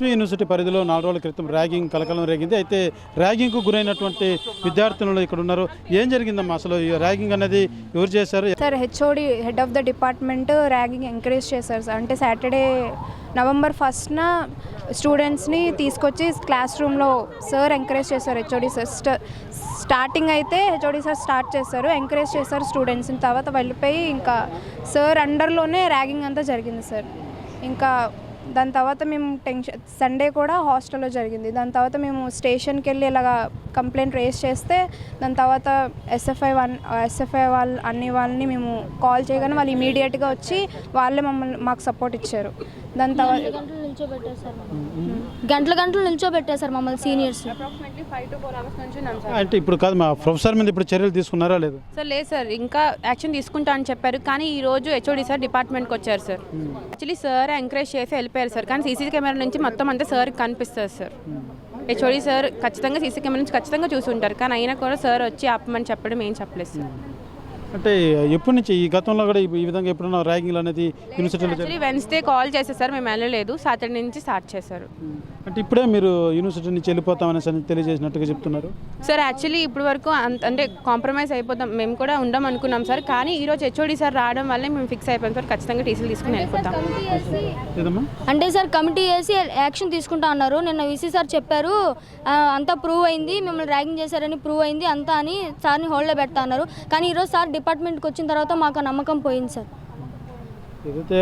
University పరిధిలో 4 రోజుల క్రితం ర్యాగింగ్ కలకలం రేగింది. అయితే ర్యాగింగ్కు గురైనటువంటి విద్యార్థులు ఇక్కడ ఉన్నారు. ఏం జరిగిందమ్మా అసలు? ఈ ర్యాగింగ్ అనేది ఎవరు చేశారు? Sir HOD head of the department ragging encourage చేశారు సార్. అంటే సాటర్డే నవంబర్ 1న స్టూడెంట్స్ని తీసుకొచ్చి క్లాస్ రూమ్లో సార్ ఎంకరేజ్ చేశారు. హెచ్ఓడి సార్ స్టార్టింగ్ అయితే హెచ్ఓడి సార్ స్టార్ట్ చేశారు, ఎంకరేజ్ చేశారు స్టూడెంట్స్ని. తర్వాత వెళ్ళిపోయి ఇంకా సార్ అండర్లోనే ర్యాగింగ్ అంతా జరిగింది సార్. ఇంకా దాని తర్వాత మేము సండే కూడా హాస్టల్లో జరిగింది. దాని తర్వాత మేము స్టేషన్కి వెళ్ళి ఇలాగా కంప్లైంట్ రేస్ చేస్తే దాని తర్వాత ఎస్ఎఫ్ఐ వాళ్ళని మేము కాల్ చేయగానే వాళ్ళు ఇమీడియట్గా వచ్చి వాళ్ళే మాకు సపోర్ట్ ఇచ్చారు. దాని తర్వాత గంటలు నిల్చోబెట్టారు మమ్మల్ని సీనియర్స్. అంటే ఇప్పుడు కాదు మా ప్రొఫెసర్ మీద ఇప్పుడు చర్యలు తీసుకున్నారా లేదు? సార్ లేదు సార్, ఇంకా యాక్షన్ తీసుకుంటా అని చెప్పారు. కానీ ఈ రోజు హెచ్ఓడి సార్ డిపార్ట్మెంట్కి వచ్చారు సార్. యాక్చువల్లీ సార్ ఎంకరేజ్ చేసి వెళ్ళిపోయారు సార్. కానీ సీసీ కెమెరా నుంచి మొత్తం అంతా సార్కి కనిపిస్తుంది సార్. హెచ్ఓడి సార్ ఖచ్చితంగా సీసీ కెమెరా నుంచి ఖచ్చితంగా చూసి ఉంటారు. కానీ అయినా కూడా సార్ వచ్చి ఆపమని చెప్పడం ఏం చెప్పలేదు సార్. అంటే ఎప్పటి నుంచి ఈ గతంలో కూడా ఈ విధంగా ఎప్పుడన్నా ర్యాగింగ్ అనేది యూనివర్సిటీలో? యాక్చువల్లీ వెన్స్డే కాల్ చేశారు సార్, మేము వెళ్ళలేదు. సాటర్డే నుంచి స్టార్ట్ చేశారు. అంటే ఇప్పుడే మీరు యూనివర్సిటీ నుంచి వెళ్ళిపోతామని తెలియజేసినట్టుగా చెప్తున్నారు సార్. యాక్చువల్లీ ఇప్పుడు వరకు అంటే కాంప్రమైజ్ అయిపోతాం, మేము కూడా ఉండం అనుకున్నాం సార్. కానీ ఈరోజు హెచ్ఓడి సార్ రావడం వల్లే మేము ఫిక్స్ అయిపోయాం సార్. ఖచ్చితంగా టీసీలు తీసుకుని వెళ్ళిపోతాం. అంటే సార్ కమిటీ వేసి యాక్షన్ తీసుకుంటా అన్నారు. నిన్న వీసీ సార్ చెప్పారు అంతా ప్రూవ్ అయింది, మిమ్మల్ని ర్యాగింగ్ చేశారని ప్రూవ్ అయింది అంతా అని సార్ని హోల్డ్లో పెడతా అన్నారు. కానీ ఈరోజు సార్ డిపార్ట్మెంట్కి వచ్చిన తర్వాత మాకు నమ్మకం పోయింది సార్. ఏదైతే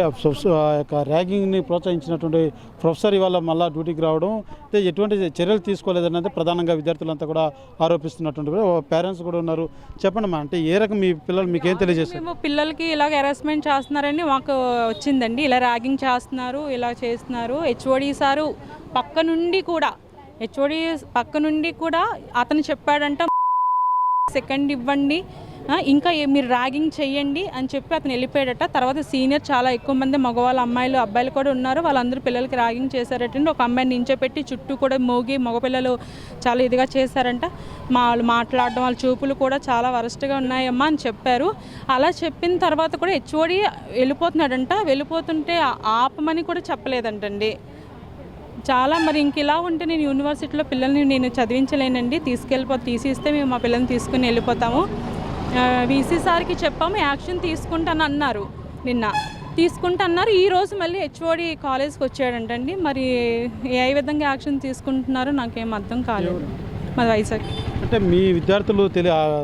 ర్యాగింగ్ని ప్రోత్సహించినటువంటి ప్రొఫెసర్ ఇవాళ మళ్ళీ డ్యూటీకి రావడం, అయితే ఎటువంటి చర్యలు తీసుకోలేదన్నది ప్రధానంగా విద్యార్థులంతా కూడా ఆరోపిస్తున్నటువంటి కూడా పేరెంట్స్ కూడా ఉన్నారు. చెప్పండి అంటే ఏ రకం మీ పిల్లలు మీకేం తెలియజేస్తారు? మేము పిల్లలకి ఇలాగ హెరాస్మెంట్ చేస్తున్నారని మాకు వచ్చిందండి. ఇలా ర్యాగింగ్ చేస్తున్నారు, ఇలా చేస్తున్నారు. హెచ్ఓడి సారు పక్క నుండి కూడా అతను చెప్పాడంట, సెకండ్ ఇవ్వండి, ఇంకా మీరు ర్యాగింగ్ చెయ్యండి అని చెప్పి అతను వెళ్ళిపోయాడట. తర్వాత సీనియర్ చాలా ఎక్కువ మంది మగవాళ్ళ అబ్బాయిలు కూడా ఉన్నారు. వాళ్ళందరూ పిల్లలకి ర్యాగింగ్ చేశారటండి. ఒక అమ్మాయిని నించోపెట్టి చుట్టూ కూడా మోగి మగపిల్లలు చాలా ఇదిగా చేశారంట. వాళ్ళు మాట్లాడడం, వాళ్ళ చూపులు కూడా చాలా వరస్ట్గా ఉన్నాయమ్మా అని చెప్పారు. అలా చెప్పిన తర్వాత కూడా హెచ్ఓడి వెళ్ళిపోతున్నాడంట. వెళ్ళిపోతుంటే ఆపమని కూడా చెప్పలేదంటండి. చాలా మరి ఇంక ఇలా ఉంటే నేను యూనివర్సిటీలో పిల్లల్ని నేను చదివించలేనండి. తీసిస్తే మేము మా పిల్లల్ని తీసుకుని వెళ్ళిపోతాము. వీసీ సార్కి చెప్పాము, యాక్షన్ తీసుకుంటానన్నారు. నిన్న తీసుకుంటున్నారు. ఈరోజు మళ్ళీ హెచ్ఓడి కాలేజ్కి వచ్చాడంటండి. మరి ఏ విధంగా యాక్షన్ తీసుకుంటున్నారో నాకేం అర్థం కాలేదు. మాది వైజాగ్. అంటే మీ విద్యార్థులు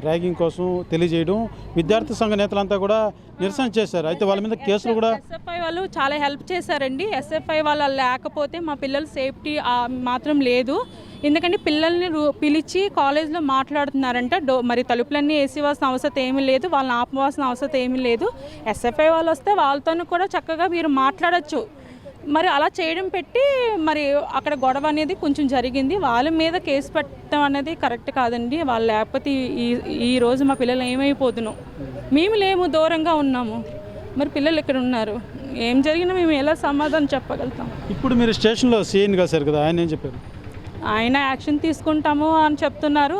ర్యాగింగ్ కోసం తెలియజేయడం, విద్యార్థి సంఘ నేతలంతా కూడా నిరసన చేశారు. అయితే వాళ్ళ మీద కేసులు కూడా ఎస్ఎఫ్ఐ వాళ్ళు చాలా హెల్ప్ చేశారండి. ఎస్ఎఫ్ఐ వాళ్ళు లేకపోతే మా పిల్లల సేఫ్టీ మాత్రం లేదు. ఎందుకంటే పిల్లల్ని పిలిచి కాలేజ్లో మాట్లాడుతున్నారంట. మరి తలుపులన్నీ వేసివాల్సిన అవసరం ఏమీ లేదు, వాళ్ళని ఆపవాల్సిన అవసరం ఏమీ లేదు. ఎస్ఎఫ్ఐ వాళ్ళు వస్తే వాళ్ళతోనూ కూడా చక్కగా మీరు మాట్లాడచ్చు. మరి అలా చేయడం పెట్టి మరి అక్కడ గొడవ అనేది కొంచెం జరిగింది. వాళ్ళ మీద కేసు పెట్టడం అనేది కరెక్ట్ కాదండి. వాళ్ళు లేకపోతే ఈ రోజు మా పిల్లలు ఏమైపోతున్నాం, మేము లేము, దూరంగా ఉన్నాము. మరి పిల్లలు ఇక్కడ ఉన్నారు, ఏం జరిగినా మేము ఎలా సమాధానం చెప్పగలుగుతాం? ఇప్పుడు మీరు స్టేషన్లో సీఎన్ కాశారు కదా, ఆయన ఏం చెప్పారు? ఆయన యాక్షన్ తీసుకుంటాము అని చెప్తున్నారు.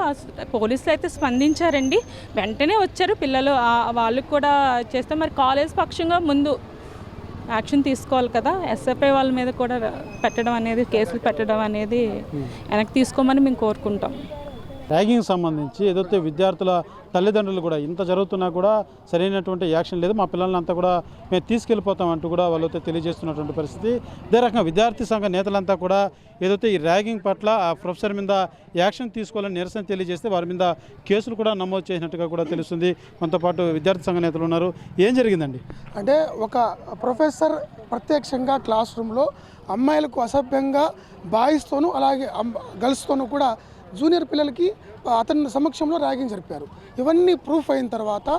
పోలీసులు అయితే స్పందించారండి, వెంటనే వచ్చారు. పిల్లలు వాళ్ళకి కూడా చేస్తే మరి కాలేజ్ పక్షంగా ముందు యాక్షన్ తీసుకోవాలి కదా. ఎస్ఎఫ్ఐ వాళ్ళ మీద కూడా పెట్టడం అనేది, కేసులు పెట్టడం అనేది వెనక్కి తీసుకోమని మేము కోరుకుంటాం. ర్యాగింగ్ సంబంధించి ఏదైతే విద్యార్థుల తల్లిదండ్రులు కూడా ఇంత జరుగుతున్నా కూడా సరైనటువంటి యాక్షన్ లేదు, మా పిల్లల్ని అంతా కూడా మేము తీసుకెళ్ళిపోతామంటూ కూడా వాళ్ళైతే తెలియజేస్తున్నటువంటి పరిస్థితి. అదే రకంగా విద్యార్థి సంఘ నేతలంతా కూడా ఏదైతే ఈ ర్యాగింగ్ పట్ల ఆ ప్రొఫెసర్ మీద యాక్షన్ తీసుకోవాలని నిరసన తెలియజేస్తే వారి మీద కేసులు కూడా నమోదు చేసినట్టుగా కూడా తెలుస్తుంది. మనతో పాటు విద్యార్థి సంఘ నేతలు ఉన్నారు. ఏం జరిగిందండి? అంటే ఒక ప్రొఫెసర్ ప్రత్యక్షంగా క్లాస్ రూమ్లో అమ్మాయిలకు అసభ్యంగా బాయ్స్తోనూ అలాగే గర్ల్స్తోనూ కూడా జూనియర్ పిల్లలకి అతని సమక్షంలో ర్యాగింగ్ జరిపారు. ఇవన్నీ ప్రూఫ్ అయిన తర్వాత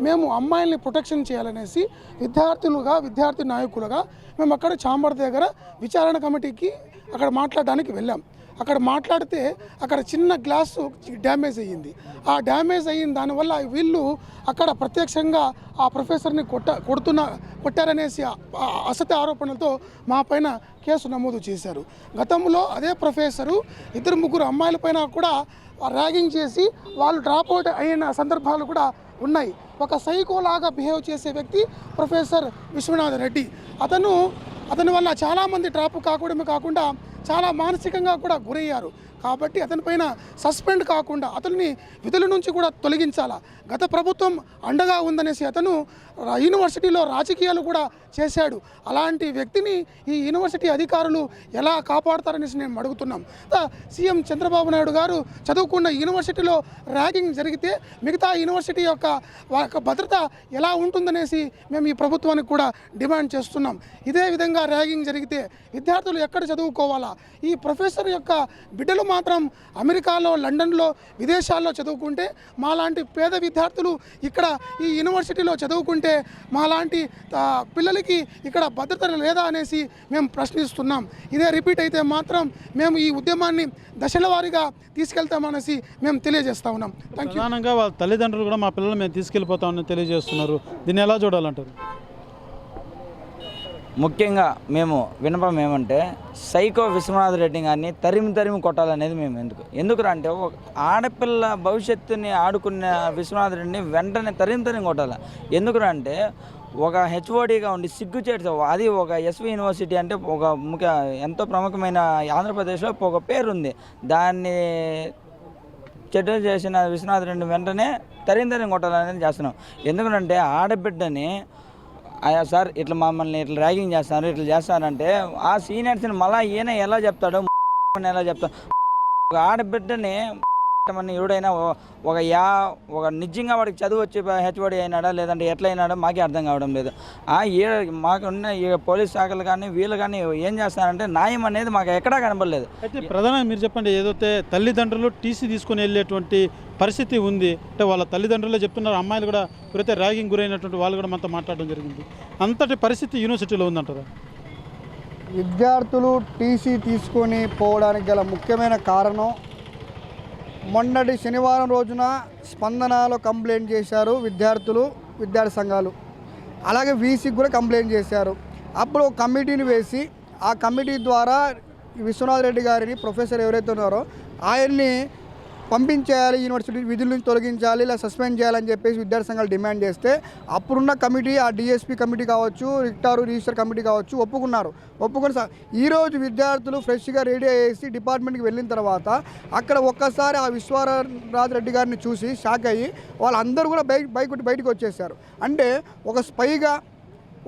మేము అమ్మాయిల్ని ప్రొటెక్షన్ చేయాలనేసి విద్యార్థి నాయకులుగా మేము అక్కడ చాంబర్ దగ్గర విచారణ కమిటీకి అక్కడ మాట్లాడడానికి వెళ్ళాం. అక్కడ మాట్లాడితే అక్కడ చిన్న గ్లాసు డ్యామేజ్ అయ్యింది. ఆ డ్యామేజ్ అయిన దానివల్ల వీళ్ళు అక్కడ ప్రత్యక్షంగా ఆ ప్రొఫెసర్ని కొట్టారనేసి అసత్య ఆరోపణలతో మా పైన కేసు నమోదు చేశారు. గతంలో అదే ప్రొఫెసరు 2-3 అమ్మాయిల పైన కూడా ర్యాగింగ్ చేసి వాళ్ళు డ్రాప్ అవుట్ అయిన సందర్భాలు కూడా ఉన్నాయి. ఒక సైకోలాగా బిహేవ్ చేసే వ్యక్తి ప్రొఫెసర్ విశ్వనాథ్ రెడ్డి. అతని వల్ల చాలామంది డ్రాప్ కాకుండా చాలా మానసికంగా కూడా గురయ్యారు. కాబట్టి అతనిపైన సస్పెండ్ కాకుండా అతన్ని విధుల నుంచి కూడా తొలగించాలా. గత ప్రభుత్వం అండగా ఉందనేసి అతను యూనివర్సిటీలో రాజకీయాలు కూడా చేశాడు. అలాంటి వ్యక్తిని ఈ యూనివర్సిటీ అధికారులు ఎలా కాపాడతారనేసి మేము అడుగుతున్నాం. సీఎం చంద్రబాబు నాయుడు గారు చదువుకున్న యూనివర్సిటీలో ర్యాగింగ్ జరిగితే మిగతా యూనివర్సిటీ యొక్క భద్రత ఎలా ఉంటుందనేసి మేము ఈ ప్రభుత్వానికి కూడా డిమాండ్ చేస్తున్నాం. ఇదే విధంగా ర్యాగింగ్ జరిగితే విద్యార్థులు ఎక్కడ చదువుకోవాలా? ఈ ప్రొఫెసర్ యొక్క బిడ్డలు మాత్రం అమెరికాలో, లండన్లో, విదేశాల్లో చదువుకుంటే మాలాంటి పేద విద్యార్థులు ఇక్కడ ఈ యూనివర్సిటీలో చదువుకుంటే మాలాంటి పిల్లలకి ఇక్కడ భద్రత లేదా అనేసి మేము ప్రశ్నిస్తున్నాం. ఇదే రిపీట్ అయితే మాత్రం మేము ఈ ఉద్యమాన్ని దశల వారీగా తీసుకెళ్తామనేసి మేము తెలియజేస్తా ఉన్నాం. ప్రధానంగా వాళ్ళ తల్లిదండ్రులు కూడా మా పిల్లలు మేము తీసుకెళ్ళిపోతామని తెలియజేస్తున్నారు. దీన్ని ఎలా చూడాలంటారు? ముఖ్యంగా మేము వినపం ఏమంటే సైకో విశ్వనాథ్ రెడ్డి గారిని తరిమి కొట్టాలనేది మేము ఎందుకు అంటే ఒక ఆడపిల్ల భవిష్యత్తుని ఆడుకున్న విశ్వనాథ్ రెడ్డిని వెంటనే తరిమి కొట్టాలి. ఎందుకంటే ఒక హెచ్ఓడిగా ఉండి సిగ్గుచేటు, అది ఒక ఎస్వి యూనివర్సిటీ అంటే ఒక ఎంతో ప్రముఖమైన ఆంధ్రప్రదేశ్లో ఒక పేరుంది. దాన్ని చెడు చేసిన విశ్వనాథ్ రెడ్డి వెంటనే తరిమి కొట్టాలనేది చేస్తున్నాం. ఎందుకంటే ఆడబిడ్డని సార్ ఇట్లా మమ్మల్ని ఇట్లా ర్యాగింగ్ చేస్తారు, ఇట్లా చేస్తారంటే ఆ సీనియర్స్ని మళ్ళీ ఈయన ఎలా చెప్తాడు, ఎలా చెప్తాడు? ఒక ఆడబిడ్డని ఎవడైనా ఒక నిజంగా వాడికి చదువు వచ్చి హెచ్ఓడి అయినాడా లేదంటే ఎట్లా అయినాడో మాకే అర్థం కావడం లేదు. మాకున్న ఈ పోలీస్ శాఖలు కానీ వీళ్ళు కానీ ఏం చేస్తారంటే న్యాయం అనేది మాకు ఎక్కడా కనబడలేదు. అయితే ప్రధానంగా మీరు చెప్పండి, ఏదైతే తల్లిదండ్రులు టీసీ తీసుకొని వెళ్ళేటువంటి పరిస్థితి ఉంది అంటే వాళ్ళ తల్లిదండ్రులే చెప్తున్నారు, అమ్మాయిలు కూడా ఎవరైతే ర్యాగింగ్ గురైనటువంటి వాళ్ళు కూడా మనతో మాట్లాడడం జరిగింది. అంతటి పరిస్థితి యూనివర్సిటీలో ఉందంటారా? విద్యార్థులు టీసీ తీసుకొని పోవడానికి గల ముఖ్యమైన కారణం మొన్నటి శనివారం రోజున స్పందనలో కంప్లైంట్ చేశారు విద్యార్థులు, విద్యార్థి సంఘాలు. అలాగే వీసీకి కూడా కంప్లైంట్ చేశారు. అప్పుడు ఒక కమిటీని వేసి ఆ కమిటీ ద్వారా విశ్వనాథ్ రెడ్డి గారిని ప్రొఫెసర్ ఎవరైతే ఉన్నారో ఆయన్ని పంపించేయాలి, యూనివర్సిటీ విధుల నుంచి తొలగించాలి, ఇలా సస్పెండ్ చేయాలని చెప్పేసి విద్యార్థి సంఘాలు డిమాండ్ చేస్తే అప్పుడున్న కమిటీ, ఆ డిఎస్పీ కమిటీ కావచ్చు, రిజిస్టర్ కమిటీ కావచ్చు, ఒప్పుకొని ఈరోజు విద్యార్థులు ఫ్రెష్గా రెడీ అయ్యేసి డిపార్ట్మెంట్కి వెళ్ళిన తర్వాత అక్కడ ఒక్కసారి ఆ విశ్వనాథ్ రెడ్డి గారిని చూసి షాక్ అయ్యి వాళ్ళందరూ కూడా బయటకు వచ్చేసారు. అంటే ఒక స్పైగా,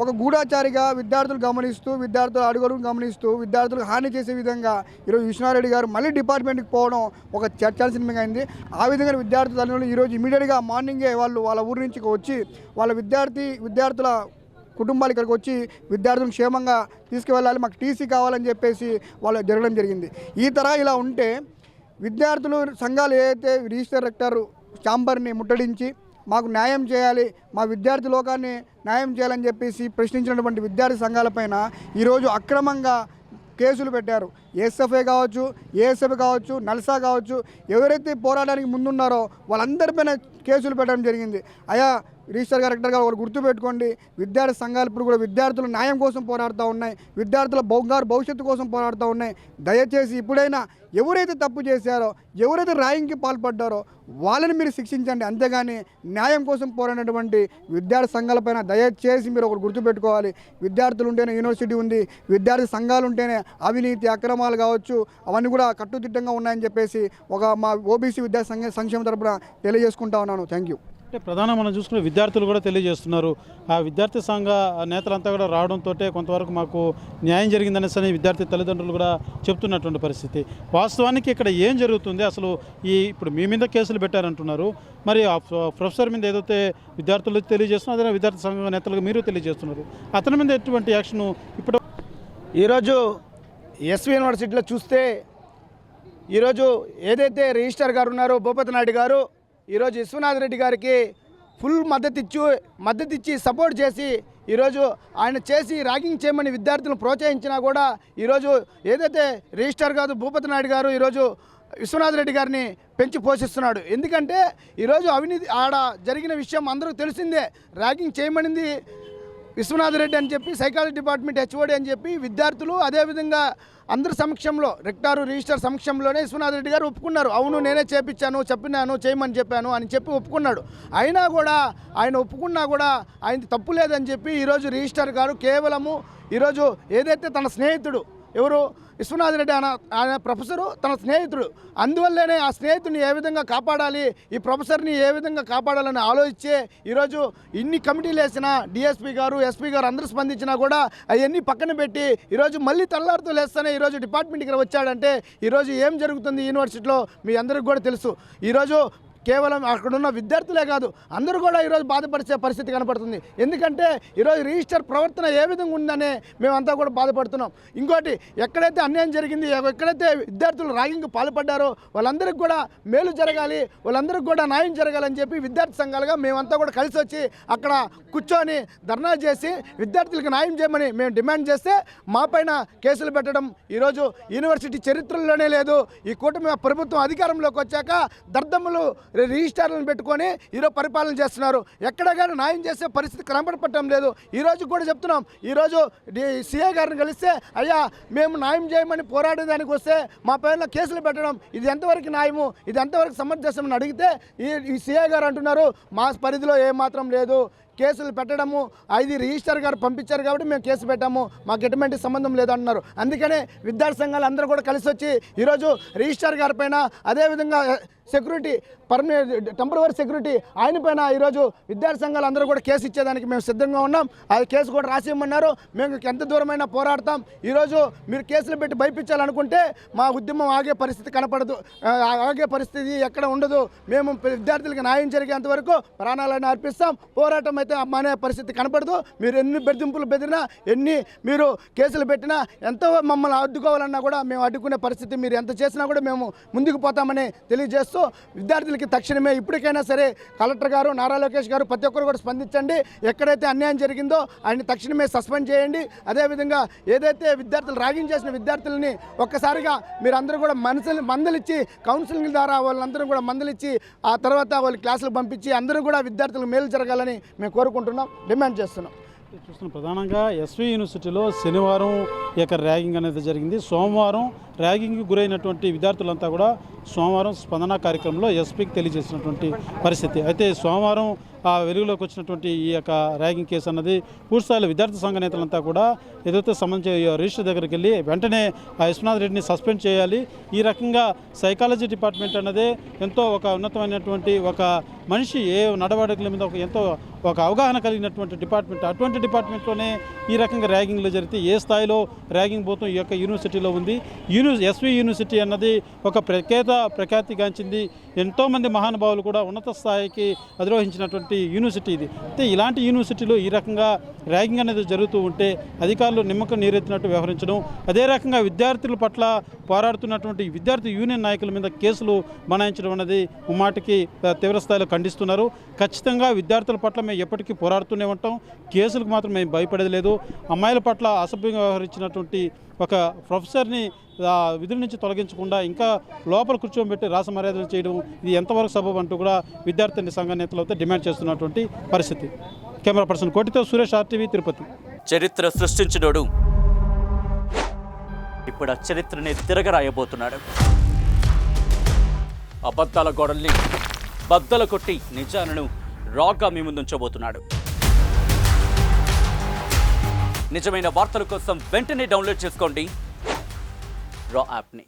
ఒక గూఢాచారిగా విద్యార్థులు గమనిస్తూ, విద్యార్థుల అడుగులను గమనిస్తూ, విద్యార్థులకు హాని చేసే విధంగా ఈరోజు విశ్వనాథ్ గారు మళ్ళీ డిపార్ట్మెంట్కి పోవడం ఒక చర్చాల్సిన అయింది. ఆ విధంగా విద్యార్థుల తల్లిదండ్రులు ఈరోజు ఇమీడియట్గా మార్నింగే వాళ్ళ ఊరి నుంచి వచ్చి వాళ్ళ విద్యార్థుల కుటుంబాలు ఇక్కడికి వచ్చి విద్యార్థులను క్షేమంగా తీసుకువెళ్ళాలి, మాకు టీసీ కావాలని చెప్పేసి వాళ్ళు జరగడం జరిగింది. ఈ తరహా ఇలా ఉంటే విద్యార్థులు సంఘాలు ఏదైతే రిజిస్టర్ రెక్టర్ ఛాంబర్ని ముట్టడించి మాకు న్యాయం చేయాలి, మా విద్యార్థి లోకాన్ని న్యాయం చేయాలని చెప్పేసి ప్రశ్నించినటువంటి విద్యార్థి సంఘాలపైన ఈరోజు అక్రమంగా కేసులు పెట్టారు. ఎస్ఎఫ్ఐ కావచ్చు, ఏఎస్ఎఫ్ కావచ్చు, నల్సా కావచ్చు, ఎవరైతే పోరాటానికి ముందున్నారో వాళ్ళందరిపైన కేసులు పెట్టడం జరిగింది. అయా రిజిస్టర్ డైరెక్టర్గా ఒకరు గుర్తుపెట్టుకోండి, విద్యార్థి సంఘాలు ఇప్పుడు కూడా విద్యార్థుల న్యాయం కోసం పోరాడుతూ ఉన్నాయి, విద్యార్థుల భవిష్యత్తు కోసం పోరాడుతూ ఉన్నాయి. దయచేసి ఇప్పుడైనా ఎవరైతే తప్పు చేశారో, ఎవరైతే ర్యాగింగ్కి పాల్పడ్డారో వాళ్ళని మీరు శిక్షించండి. అంతేగాని న్యాయం కోసం పోరాడినటువంటి విద్యార్థి సంఘాలపైన దయచేసి మీరు ఒకటి గుర్తుపెట్టుకోవాలి, విద్యార్థులు ఉంటేనే యూనివర్సిటీ ఉంది, విద్యార్థి సంఘాలు ఉంటేనే అవినీతి అక్రమాలు కావచ్చు అవన్నీ కూడా కట్టుదిట్టంగా ఉన్నాయని చెప్పేసి మా ఓబీసీ విద్యార్థి సంక్షేమ తరపున తెలియజేసుకుంటా ఉన్నాను. Thank you. అంటే ప్రధానంగా మనం చూసుకునే విద్యార్థులు కూడా తెలియజేస్తున్నారు, ఆ విద్యార్థి సంఘ నేతలంతా కూడా రావడంతో కొంతవరకు మాకు న్యాయం జరిగిందనేసి విద్యార్థి తల్లిదండ్రులు కూడా చెప్తున్నటువంటి పరిస్థితి. వాస్తవానికి ఇక్కడ ఏం జరుగుతుంది అసలు? ఇప్పుడు మీ మీద కేసులు పెట్టారంటున్నారు, మరి ఆ ప్రొఫెసర్ మీద ఏదైతే విద్యార్థులు తెలియజేస్తున్నారు అదే విద్యార్థి సంఘ నేతలకు మీరు తెలియజేస్తున్నారు, అతని మీద ఎటువంటి యాక్షన్? ఇప్పుడు ఈరోజు ఎస్వి యూనివర్సిటీలో చూస్తే ఈరోజు ఏదైతే రిజిస్టర్ గారు ఉన్నారో భూపతి నాయుడు గారు ఈరోజు విశ్వనాథ్ రెడ్డి గారికి ఫుల్ మద్దతు ఇచ్చి సపోర్ట్ చేసి ఈరోజు ఆయన చేసి ర్యాగింగ్ చేయమని విద్యార్థులను ప్రోత్సహించినా కూడా ఈరోజు ఏదైతే రిజిస్టర్ గారు భూపతి నాయుడు గారు ఈరోజు విశ్వనాథ్ రెడ్డి గారిని పెంచి పోషిస్తున్నాడు. ఎందుకంటే ఈరోజు అవినీతి ఆడ జరిగిన విషయం అందరికీ తెలిసిందే. ర్యాగింగ్ చేయమనింది విశ్వనాథ్ రెడ్డి అని చెప్పి సైకాలజీ డిపార్ట్మెంట్ హెచ్ఓడి అని చెప్పి విద్యార్థులు అదేవిధంగా అందరి సమక్షంలో రెక్టారు రిజిస్టర్ సమక్షంలోనే విశ్వనాథ్ రెడ్డి గారు ఒప్పుకున్నారు. అవును నేనే చేపించాను, చెప్పినాను, చేయమని చెప్పాను అని చెప్పి ఒప్పుకున్నాడు. అయినా కూడా ఆయన ఒప్పుకున్నా కూడా ఆయన తప్పు లేదని చెప్పి ఈరోజు రిజిస్టర్ గారు కేవలము ఈరోజు ఏదైతే తన స్నేహితుడు ఎవరు విశ్వనాథ్ రెడ్డి ఆయన ప్రొఫెసరు తన స్నేహితుడు. అందువల్లనే ఆ స్నేహితుడిని ఏ విధంగా కాపాడాలి, ఈ ప్రొఫెసర్ని ఏ విధంగా కాపాడాలని ఆలోచించే ఈరోజు ఇన్ని కమిటీలు వేసినా డిఎస్పీ గారు, ఎస్పీ గారు అందరూ స్పందించినా కూడా అవన్నీ పక్కన పెట్టి ఈరోజు మళ్ళీ తెల్లారితో లేస్తేనే ఈరోజు డిపార్ట్మెంట్కి వచ్చాడంటే ఈరోజు ఏం జరుగుతుంది యూనివర్సిటీలో మీ అందరికీ కూడా తెలుసు. ఈరోజు కేవలం అక్కడున్న విద్యార్థులే కాదు అందరూ కూడా ఈరోజు బాధపరిచే పరిస్థితి కనపడుతుంది. ఎందుకంటే ఈరోజు రిజిస్టర్ ప్రవర్తన ఏ విధంగా ఉందనే మేమంతా కూడా బాధపడుతున్నాం. ఇంకోటి, ఎక్కడైతే అన్యాయం జరిగింది, ఎక్కడైతే విద్యార్థులు ర్యాగింగ్కి పాల్పడ్డారో వాళ్ళందరికీ కూడా మేలు జరగాలి, వాళ్ళందరికీ కూడా న్యాయం జరగాలని చెప్పి విద్యార్థి సంఘాలుగా మేమంతా కూడా కలిసి వచ్చి అక్కడ కూర్చొని ధర్నా చేసి విద్యార్థులకు న్యాయం చేయమని మేము డిమాండ్ చేస్తే మా పైన కేసులు పెట్టడం ఈరోజు యూనివర్సిటీ చరిత్రలోనే లేదు. ఈ కూటమి ప్రభుత్వం అధికారంలోకి వచ్చాక దర్దమ్ములు రిజిస్టార్లను పెట్టుకొని ఈరోజు పరిపాలన చేస్తున్నారు. ఎక్కడ కానీ న్యాయం చేసే పరిస్థితి కనబడపట్టడం లేదు. ఈరోజు కూడా చెప్తున్నాం, ఈరోజు సిఐ గారిని కలిస్తే అయ్యా మేము న్యాయం చేయమని పోరాడేదానికి వస్తే మా పైన కేసులు పెట్టడం ఇది ఎంతవరకు న్యాయము, ఇది ఎంతవరకు సమంజసమని అడిగితే ఈ సిఐ గారు అంటున్నారు మా పరిధిలో ఏమాత్రం లేదు, కేసులు పెట్టడము అది రిజిస్టర్ గారు పంపించారు కాబట్టి మేము కేసు పెట్టాము, మాకు ఎటువంటి సంబంధం లేదంటున్నారు. అందుకనే విద్యార్థి సంఘాలు అందరూ కూడా కలిసి వచ్చి ఈరోజు రిజిస్టర్ గారి పైన అదేవిధంగా సెక్యూరిటీ టెంపరవరీ సెక్యూరిటీ ఆయన పైన ఈరోజు విద్యార్థి సంఘాలు అందరూ కూడా కేసు ఇచ్చేదానికి మేము సిద్ధంగా ఉన్నాం. ఆ కేసు కూడా రాసి ఇవ్వమన్నారు. మేము ఎంత దూరమైనా పోరాడతాం. ఈరోజు మీరు కేసులు పెట్టి భయపించాలనుకుంటే మా ఉద్యమం ఆగే పరిస్థితి కనపడదు, ఆగే పరిస్థితి ఎక్కడ ఉండదు. మేము విద్యార్థులకు న్యాయం జరిగేంత వరకు ప్రాణాలను అర్పిస్తాం. పోరాటం అయితే మానే పరిస్థితి కనపడదు. మీరు ఎన్ని బెదిరింపులు బెదిరినా, ఎన్ని మీరు కేసులు పెట్టినా, ఎంతో మమ్మల్ని అడ్డుకోవాలన్నా కూడా మేము అడ్డుకునే పరిస్థితి మీరు ఎంత చేసినా కూడా మేము ముందుకు పోతామని తెలియజేస్తూ విద్యార్థులకి తక్షణమే ఇప్పటికైనా సరే కలెక్టర్ గారు, నారా లోకేష్ గారు ప్రతి ఒక్కరు కూడా స్పందించండి. ఎక్కడైతే అన్యాయం జరిగిందో ఆయన తక్షణమే సస్పెండ్ చేయండి. అదేవిధంగా ఏదైతే విద్యార్థులు ర్యాగింగ్ చేసిన విద్యార్థులని ఒక్కసారిగా మీరు అందరూ కూడా మందలిచ్చి కౌన్సిలింగ్ ద్వారా వాళ్ళందరూ కూడా మందలిచ్చి ఆ తర్వాత వాళ్ళు క్లాసులు పంపించి అందరూ కూడా విద్యార్థులకు మేలు జరగాలని మేము కోరుకుంటున్నాం, డిమాండ్ చేస్తున్నాం. చూస్తున్నాం ప్రధానంగా ఎస్వి యూనివర్సిటీలో శనివారం ఈ యొక్క ర్యాగింగ్ అనేది జరిగింది. సోమవారం ర్యాగింగ్కి గురైనటువంటి విద్యార్థులంతా కూడా సోమవారం స్పందన కార్యక్రమంలో ఎస్పీకి తెలియజేసినటువంటి పరిస్థితి. అయితే సోమవారం ఆ వెలుగులోకి వచ్చినటువంటి ఈ యొక్క ర్యాగింగ్ కేసు అన్నది పూర్తిస్థాయిలో విద్యార్థి సంఘ నేతలంతా కూడా ఏదైతే సంబంధించి రిజిస్టర్ దగ్గరికి వెళ్ళి వెంటనే ఆ విశ్వనాథ్ రెడ్డిని సస్పెండ్ చేయాలి. ఈ రకంగా సైకాలజీ డిపార్ట్మెంట్ అన్నదే ఎంతో ఒక ఉన్నతమైనటువంటి ఒక మనిషి ఏ నడవడికల మీద ఎంతో ఒక అవగాహన కలిగినటువంటి డిపార్ట్మెంట్. అటువంటి డిపార్ట్మెంట్లోనే ఈ రకంగా ర్యాగింగ్లు జరిగితే ఏ స్థాయిలో ర్యాగింగ్ పోతాం ఈ యొక్క యూనివర్సిటీలో ఉంది. ఎస్వి యూనివర్సిటీ అన్నది ఒక ప్రఖ్యాతిగాంచింది. ఎంతోమంది మహానుభావులు కూడా ఉన్నత స్థాయికి అధిరోహించినటువంటి యూనివర్సిటీ ఇది. అయితే ఇలాంటి యూనివర్సిటీలో ఈ రకంగా ర్యాగింగ్ అనేది జరుగుతూ ఉంటే అధికారులు నిమ్మకం నీరెత్తినట్టు వ్యవహరించడం, అదే రకంగా విద్యార్థుల పట్ల పోరాడుతున్నటువంటి విద్యార్థి యూనియన్ నాయకుల మీద కేసులు బనాయించడం అనేది ముమ్మాటికి తీవ్రస్థాయిలో ఖండిస్తున్నారు. ఖచ్చితంగా విద్యార్థుల పట్ల మేము ఎప్పటికీ పోరాడుతూనే ఉంటాం. కేసులకు మాత్రం మేము భయపడేది లేదు. అమ్మాయిల పట్ల అసభ్యంగా వ్యవహరించినటువంటి ఒక ప్రొఫెసర్ని విధుల నుంచి తొలగించకుండా ఇంకా లోపల కూర్చోబెట్టి రాసమర్యాదలు చేయడం ఇది ఎంతవరకు సబబు అంటూ కూడా విద్యార్థి సంఘ నేతలతో డిమాండ్ చేస్తున్నటువంటి పరిస్థితి. కెమెరా పర్సన్ కోటితో సురేష్, RTV, తిరుపతి. చరిత్ర సృష్టించినోడు ఇప్పుడు ఆ చరిత్రని తిరగరాయబోతున్నాడు. అబద్ధాల గోడల్ని బద్దల కొట్టి నిజాలను రాగా మీ ముందుంచబోతున్నాడు. నిజమైన వార్తల కోసం వెంటనే డౌన్లోడ్ చేసుకోండి రా యాప్ని.